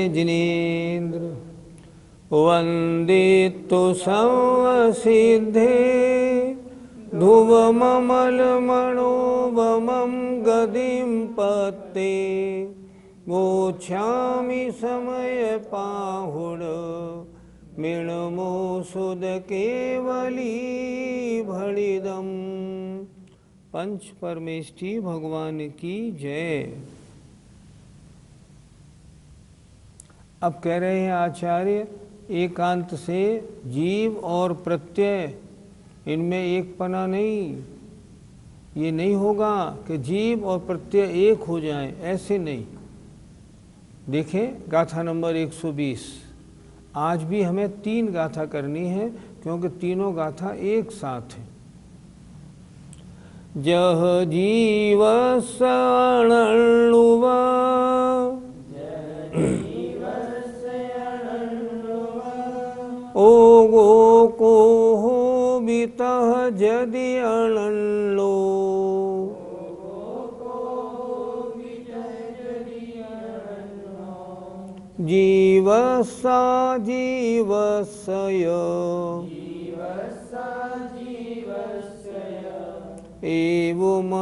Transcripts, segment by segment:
जिनेन्द्र वन्दितु संवसिद्धे ध्रुवममलमणोवमं गदिं पत्ते गोच्छामि समयपाहुड मृणमोषुध केवली भणिदम्। पंच परमेष्ठी भगवान की जय। अब कह रहे हैं आचार्य, एकांत से जीव और प्रत्यय इनमें एक पना नहीं, ये नहीं होगा कि जीव और प्रत्यय एक हो जाएं, ऐसे नहीं। देखें गाथा नंबर 120। आज भी हमें 3 गाथा करनी है क्योंकि तीनों गाथा एक साथ हैं। जह जीव सणुवा ओ गो को हो बितह जदि अणलो जीवसा जीवस्य एवमणत्तमावर्णम्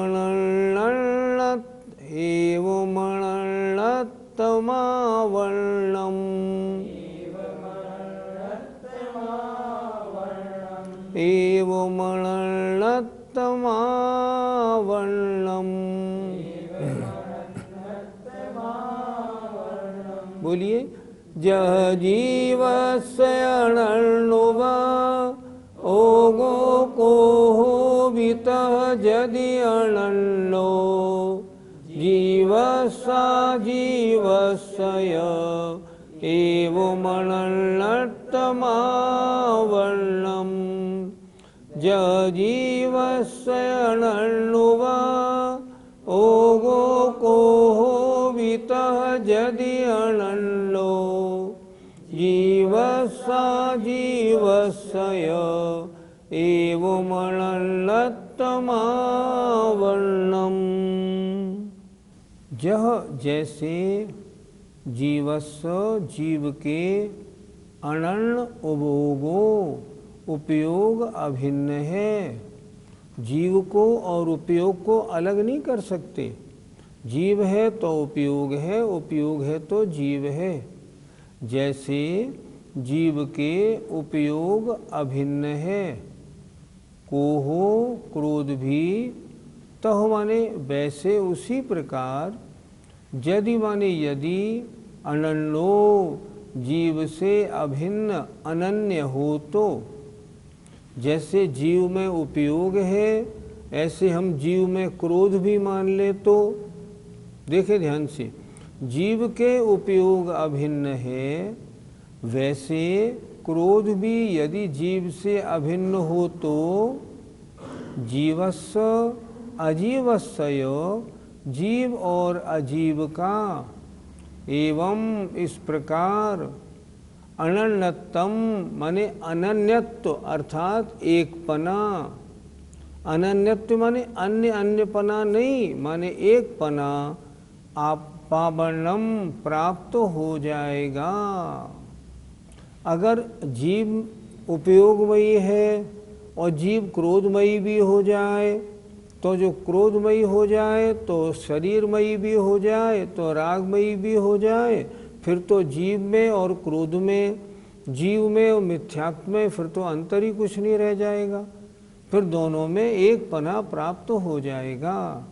एवमणत्तमावर्णम्। बोलिए, जह जीवस्य अणर्णुवा ओ गो को हो बितः जदि अणन्नो जीवसा जीवस्य एवमणत्तमावर्णम्। जह जीवस्य अणर्णुवा ओ गो को हो बितः जदि अणन्नो जीवसा जीवस्य एवमणत्तमावर्णम्। जह जैसे जीवस्य जीव के अनन्न उपभोगो उपयोग अभिन्न है। जीव को और उपयोग को अलग नहीं कर सकते। जीव है तो उपयोग है, उपयोग है तो जीव है। जैसे जीव के उपयोग अभिन्न है, कोहो क्रोध भी, तह माने वैसे उसी प्रकार, यदि माने यदि, अनन्यो जीव से अभिन्न अनन्य हो तो। जैसे जीव में उपयोग है ऐसे हम जीव में क्रोध भी मान ले तो। देखे ध्यान से, जीव के उपयोग अभिन्न है, वैसे क्रोध भी यदि जीव से अभिन्न हो तो जीवस्य अजीवस्य, जीव और अजीव का, एवं इस प्रकार, अनन्यतम माने अनन्यत्व अर्थात एकपना। अनन्यत्व माने अन्य अन्यपना नहीं, माने एकपना आप पावनम प्राप्त हो जाएगा। अगर जीव उपयोगमयी है और जीव क्रोधमयी भी हो जाए तो जो क्रोधमयी हो जाए तो शरीरमयी भी हो जाए तो रागमयी भी हो जाए, फिर तो जीव में और क्रोध में, जीव में और मिथ्यात्व में फिर तो अंतर ही कुछ नहीं रह जाएगा। फिर दोनों में एक पना प्राप्त हो जाएगा।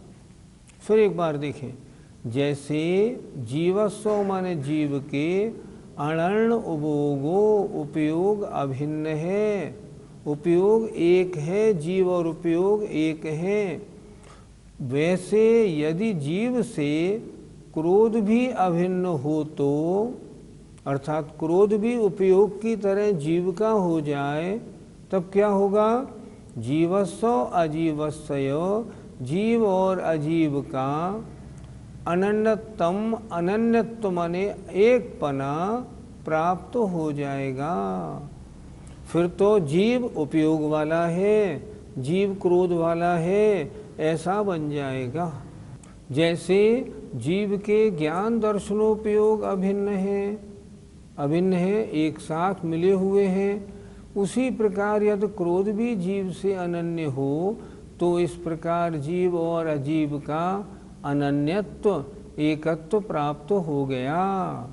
फिर एक बार देखें, जैसे जीवस्व माने जीव के अनर्ण उपभोगो उपयोग अभिन्न है, उपयोग एक है, जीव और उपयोग एक है। वैसे यदि जीव से क्रोध भी अभिन्न हो तो, अर्थात क्रोध भी उपयोग की तरह जीव का हो जाए, तब क्या होगा? जीवस्व अजीवस्य, जीव और अजीव का अनन्यतम, अनन्यत्व माने एक पना प्राप्त हो जाएगा। फिर तो जीव उपयोग वाला है, जीव क्रोध वाला है, ऐसा बन जाएगा। जैसे जीव के ज्ञान दर्शनोपयोग अभिन्न है, एक साथ मिले हुए हैं, उसी प्रकार यदि क्रोध भी जीव से अनन्य हो तो इस प्रकार जीव और अजीव का अनन्यत्व, एकत्व प्राप्त हो गया।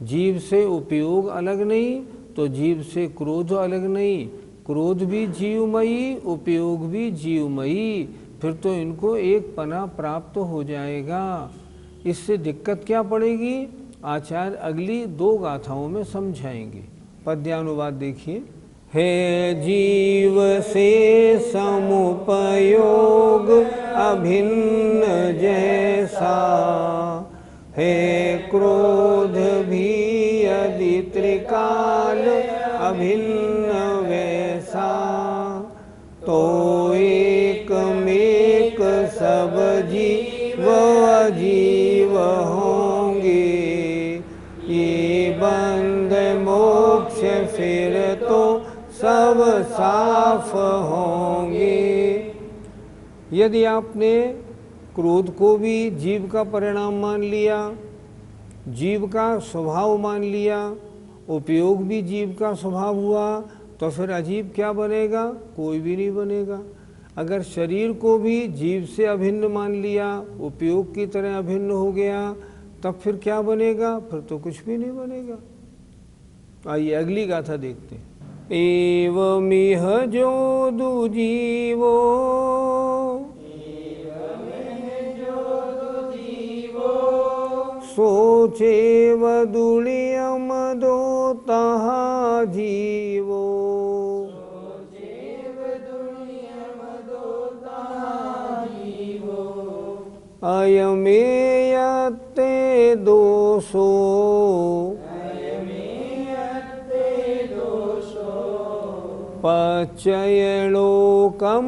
जीव से उपयोग अलग नहीं तो जीव से क्रोध अलग नहीं, क्रोध भी जीवमयी, उपयोग भी जीवमयी, फिर तो इनको एक पना प्राप्त हो जाएगा। इससे दिक्कत क्या पड़ेगी, आचार्य अगली 2 गाथाओं में समझाएंगे। पद्यानुवाद देखिए। हे जीव से समुपयोग अभिन्न जैसा, हे क्रोध भी यदि त्रिकाल अभिन्न वैसा, तो एक मेक सब जीव अजीव होंगे, ये बंध मोक्ष फिर तो सब साफ होंगे। यदि आपने क्रोध को भी जीव का परिणाम मान लिया, जीव का स्वभाव मान लिया, उपयोग भी जीव का स्वभाव हुआ, तो फिर अजीव क्या बनेगा, कोई भी नहीं बनेगा। अगर शरीर को भी जीव से अभिन्न मान लिया, उपयोग की तरह अभिन्न हो गया, तब फिर क्या बनेगा, फिर तो कुछ भी नहीं बनेगा। आइए अगली गाथा देखते हैं। एवमिह जो दुजीवो, सोचे वदुलियम दो तहा जीवो, अयमेयते दोषो, पच्यलो कम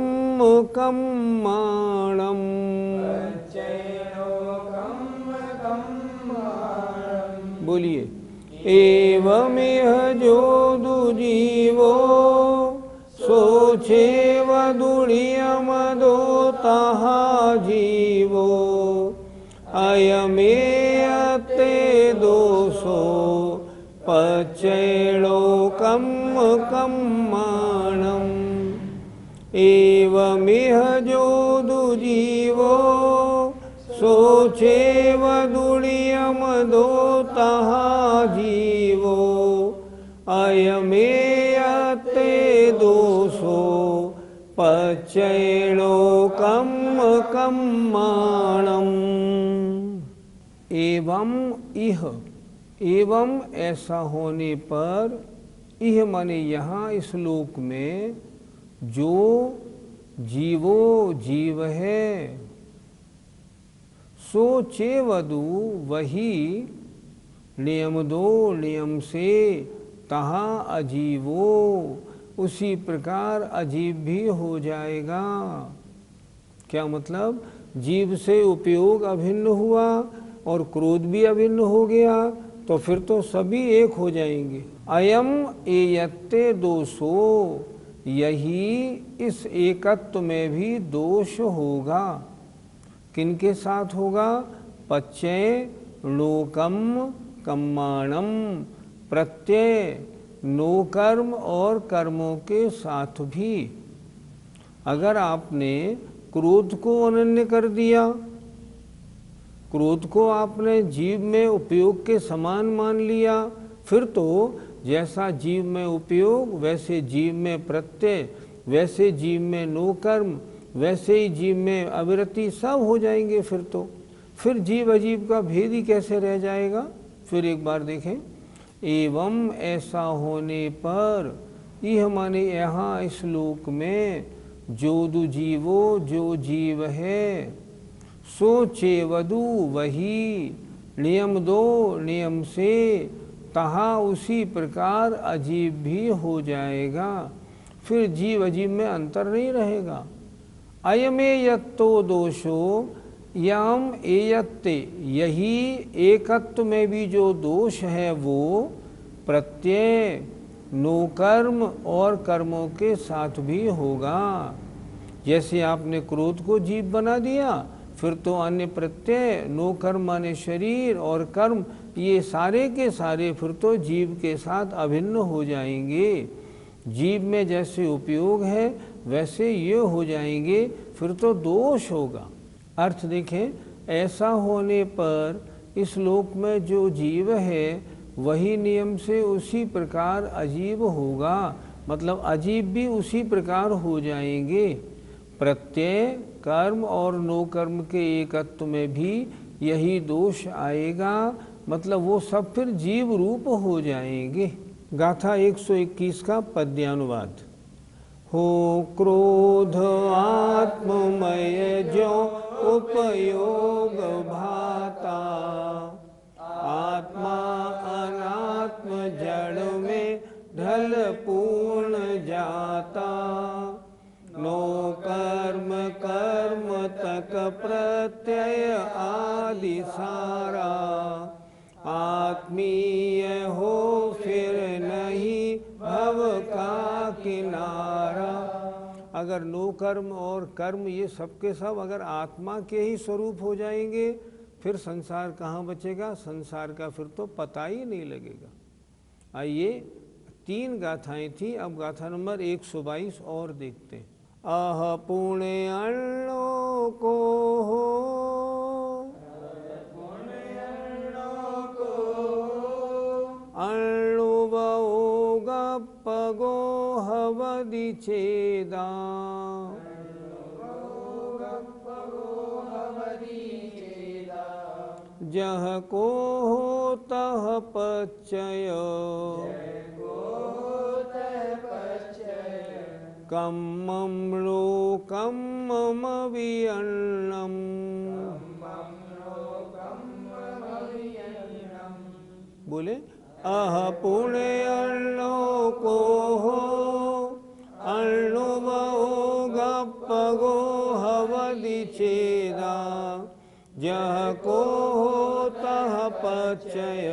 कम्माणम्, बोलिए। एवमेह जो दुजीवो, सोचे वदुलियम दो तहा जीवो, अयमेयते दोषो, पच्यलो कम कम्माणम्। एवमिह जो दुजीवो, सोचे वदुलियम दो तहा जीवो, अयमेयते दोषो, पच्यलो कम कम्माणम्। एवं इह, एवं ऐसा होने पर, इह माने यहाँ इस लोक में, जो जीवो जीव है, सो चेवदु वही, नियम दो नियम से, तहा अजीवो उसी प्रकार अजीव भी हो जाएगा। क्या मतलब, जीव से उपयोग अभिन्न हुआ और क्रोध भी अभिन्न हो गया, तो फिर तो सभी एक हो जाएंगे। अयम एयत्ते दोषो, यही इस एकत्व में भी दोष होगा। किनके साथ होगा, पच्चय लोकम कम्माणम, प्रत्यय नो कर्म और कर्मों के साथ भी। अगर आपने क्रोध को अनन्य कर दिया, क्रोध को आपने जीव में उपयोग के समान मान लिया, फिर तो जैसा जीव में उपयोग वैसे जीव में प्रत्यय, वैसे जीव में नो कर्म, वैसे ही जीव में अविरति, सब हो जाएंगे। फिर जीव अजीव का भेद ही कैसे रह जाएगा। फिर एक बार देखें। एवं ऐसा होने पर, यह माने यहाँ इस लोक में, जो दु जीवो जो जीव है, सो चेवदु वही, नियम दो नियम से, तहा उसी प्रकार अजीव भी हो जाएगा। फिर जीव अजीव में अंतर नहीं रहेगा। अयमेयत्तो दोषो यम एयत्ते, यही एकत्व में भी जो दोष है वो प्रत्यय नो कर्म और कर्मों के साथ भी होगा। जैसे आपने क्रोध को जीव बना दिया, फिर तो अन्य प्रत्यय, नो कर्म माने शरीर और कर्म, ये सारे के सारे फिर तो जीव के साथ अभिन्न हो जाएंगे। जीव में जैसे उपयोग है वैसे ये हो जाएंगे, फिर तो दोष होगा। अर्थ देखें, ऐसा होने पर इस लोक में जो जीव है वही नियम से उसी प्रकार अजीब होगा, मतलब अजीब भी उसी प्रकार हो जाएंगे। प्रत्यय, कर्म और नो कर्म के एकत्व में भी यही दोष आएगा, मतलब वो सब फिर जीव रूप हो जाएंगे। गाथा 121 का पद्यानुवाद। हो क्रोध आत्ममय जो उपयोग भाता, आत्मा अनात्म जड़ में ढल पूर्ण जाता। नो कर्म कर्म तक प्रत्यय आदि सारा, आत्मीय हो फिर नहीं भव का किनारा। अगर नो कर्म और कर्म ये सब के सब अगर आत्मा के ही स्वरूप हो जाएंगे, फिर संसार कहाँ बचेगा? संसार का फिर तो पता ही नहीं लगेगा। आइए, 3 गाथाएं थी, अब गाथा नंबर 122 और देखते हैं। अह पुण्य अण्णो को हो, अण्णुवो गप्पगो हवदि छेदा। जह को हो तह पच्चय, कम्मं लोकं मम विअन्नम्। बोले, अह पुण्य अण्णो को हो, अण्णुवो गप्पगो हवदि छेदा। जह को हो तह पच्चय,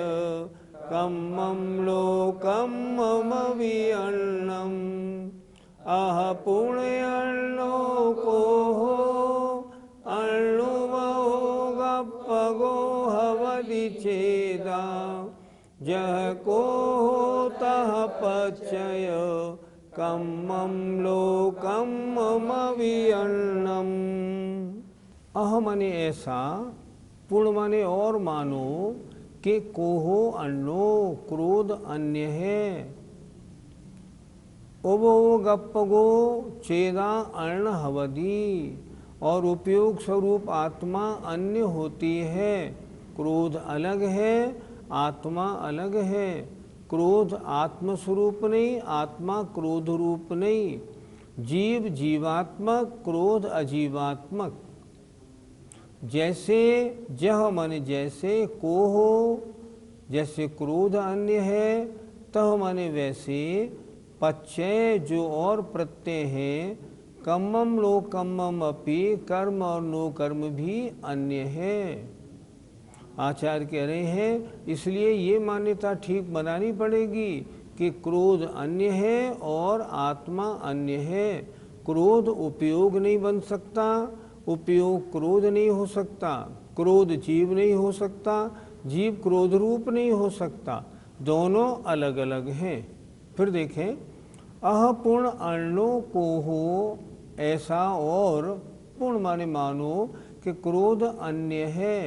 कम्मं लोकं मम विअन्नम्। अह पुण्य अण्णो को हो, अण्णुवो गप्पगो हवदि छेदा। जह को हो तह पच्चय, कम्मं लोकं मम विअन्नम्। अह माने ऐसा, पुण्य माने और मानो, कि कोहो अण्णो क्रोध अन्य है, ओबो गप्पगो चेदा अर्ण हवदी, और उपयोग स्वरूप आत्मा अन्य होती है। क्रोध अलग है, आत्मा अलग है। क्रोध आत्म स्वरूप नहीं, आत्मा क्रोध रूप नहीं। जीव जीवात्मक, क्रोध अजीवात्मक। जैसे जह माने जैसे, को हो जैसे क्रोध अन्य है, तह माने वैसे, पच्चय जो और प्रत्यय है, कम्मम लोकम्मम अपि कर्म और नो कर्म भी अन्य है। आचार्य कह रहे हैं इसलिए ये मान्यता ठीक बनानी पड़ेगी कि क्रोध अन्य है और आत्मा अन्य है। क्रोध उपयोग नहीं बन सकता, उपयोग क्रोध नहीं हो सकता, क्रोध जीव नहीं हो सकता, जीव क्रोध रूप नहीं हो सकता, दोनों अलग अलग हैं। फिर देखें, अह पूर्ण अण्णो को हो ऐसा, और पूर्ण माने मानो कि क्रोध अन्य है।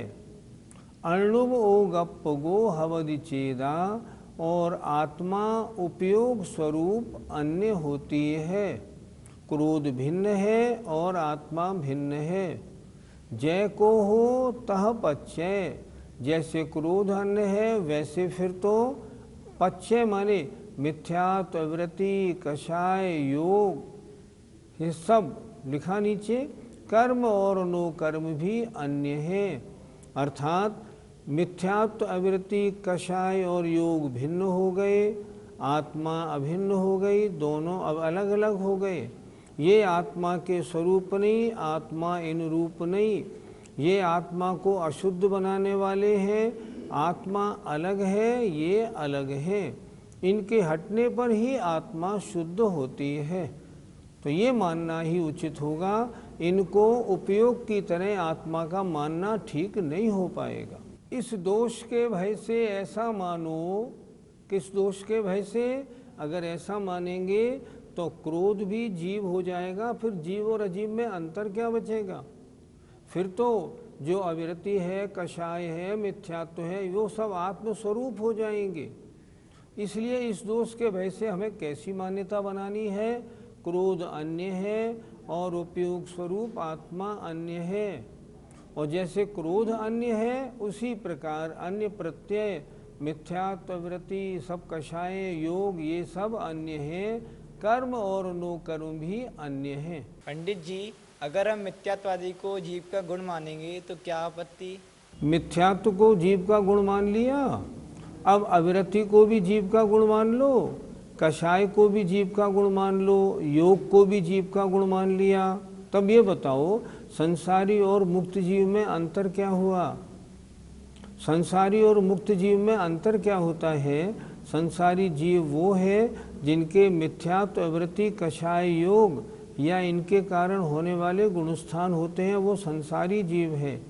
अण्णुव ओ गप्पगो हवदि छेदा, और आत्मा उपयोग स्वरूप अन्य होती है। क्रोध भिन्न है और आत्मा भिन्न है। जय को हो तह पच्चय, जैसे क्रोध अन्य है वैसे फिर तो पच्चय माने मिथ्यात्व, वृत्ति, कषाय, योग, ये सब लिखा नीचे। कर्म और नो कर्म भी अन्य है, अर्थात मिथ्यात्व, अवृत्ति, कषाय और योग भिन्न हो गए, आत्मा अभिन्न हो गई, दोनों अब अलग अलग हो गए। ये आत्मा के स्वरूप नहीं, आत्मा इन रूप नहीं, ये आत्मा को अशुद्ध बनाने वाले हैं। आत्मा अलग है, ये अलग है, इनके हटने पर ही आत्मा शुद्ध होती है। तो ये मानना ही उचित होगा इनको उपयोग की तरह आत्मा का मानना ठीक नहीं हो पाएगा। इस दोष के भय से ऐसा मानो, किस दोष के भय से? अगर ऐसा मानेंगे तो क्रोध भी जीव हो जाएगा, फिर जीव और अजीव में अंतर क्या बचेगा? फिर तो जो अविरति है, कषाय है, मिथ्यात्व है, वो सब आत्मस्वरूप हो जाएंगे। इसलिए इस दोष के भय से हमें कैसी मान्यता बनानी है? क्रोध अन्य है और उपयोग स्वरूप आत्मा अन्य है। और जैसे क्रोध अन्य है, उसी प्रकार अन्य प्रत्यय, मिथ्यात्व, वृत्ति, सब कषाय, योग, ये सब अन्य हैं। कर्म और नो कर्म भी अन्य हैं। पंडित जी, अगर हम मिथ्यात्वादी को जीव का गुण मानेंगे तो क्या आपत्ति? मिथ्यात्व को जीव का गुण मान लिया, अब अविरति को भी जीव का गुण मान लो, कषाय को भी जीव का गुण मान लो, योग को भी जीव का गुण मान लिया। तब ये बताओ, संसारी और मुक्त जीव में अंतर क्या हुआ? संसारी और मुक्त जीव में अंतर क्या होता है? संसारी जीव वो है जिनके मिथ्यात्व, वृत्ति, कषाय, योग या इनके कारण होने वाले गुणस्थान होते हैं, वो संसारी जीव है।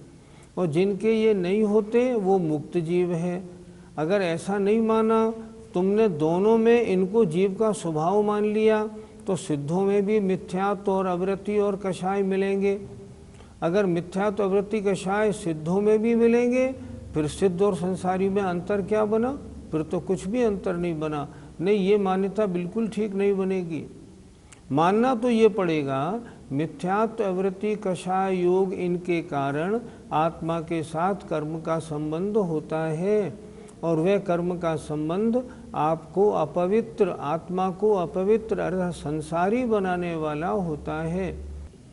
और जिनके ये नहीं होते वो मुक्त जीव है। अगर ऐसा नहीं माना, तुमने दोनों में इनको जीव का स्वभाव मान लिया, तो सिद्धों में भी मिथ्यात्व और अवृत्ति और कषाय मिलेंगे। अगर मिथ्यात्व, अवृत्ति, कषाय सिद्धों में भी मिलेंगे, फिर सिद्ध और संसारी में अंतर क्या बना? फिर तो कुछ भी अंतर नहीं बना। नहीं, ये मान्यता बिल्कुल ठीक नहीं बनेगी। मानना तो ये पड़ेगा, मिथ्यात्व, अवृत्ति, कषाय, योग, इनके कारण आत्मा के साथ कर्म का संबंध होता है, और वह कर्म का संबंध आपको अपवित्र, आत्मा को अपवित्र अर्थात संसारी बनाने वाला होता है।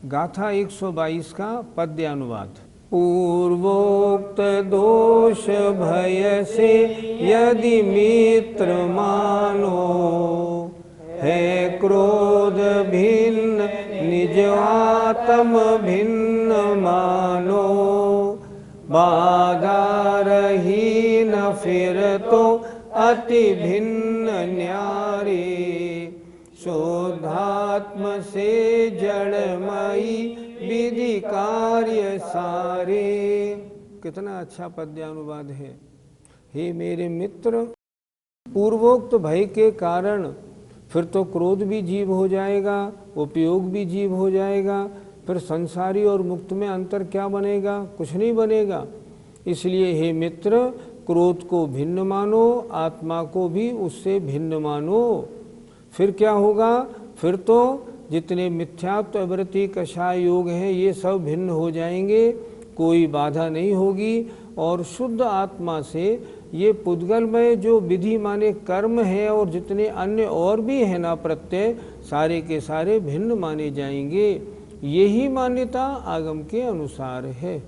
गाथा 122 का पद्यानुवाद। पूर्वोक्त दोष भय से यदि मित्र मानो, है क्रोध भिन्न निज आत्म भिन्न मानो, बाधा रही न फिर तो अति भिन्न न्यारे, शुद्धात्म से जड़मयी विधि कार्य सारे। कितना अच्छा पद्यानुवाद है। हे मेरे मित्र, पूर्वोक्त भय के कारण फिर तो क्रोध भी जीव हो जाएगा, उपयोग भी जीव हो जाएगा, फिर संसारी और मुक्त में अंतर क्या बनेगा? कुछ नहीं बनेगा। इसलिए हे मित्र, क्रोध को भिन्न मानो, आत्मा को भी उससे भिन्न मानो। फिर क्या होगा? फिर तो जितने मिथ्यात्व, अवृत्ति, कषाय, योग हैं, ये सब भिन्न हो जाएंगे, कोई बाधा नहीं होगी, और शुद्ध आत्मा से ये पुद्गलमय जो विधि माने कर्म है और जितने अन्य और भी है ना प्रत्यय, सारे के सारे भिन्न माने जाएंगे। यही मान्यता आगम के अनुसार है।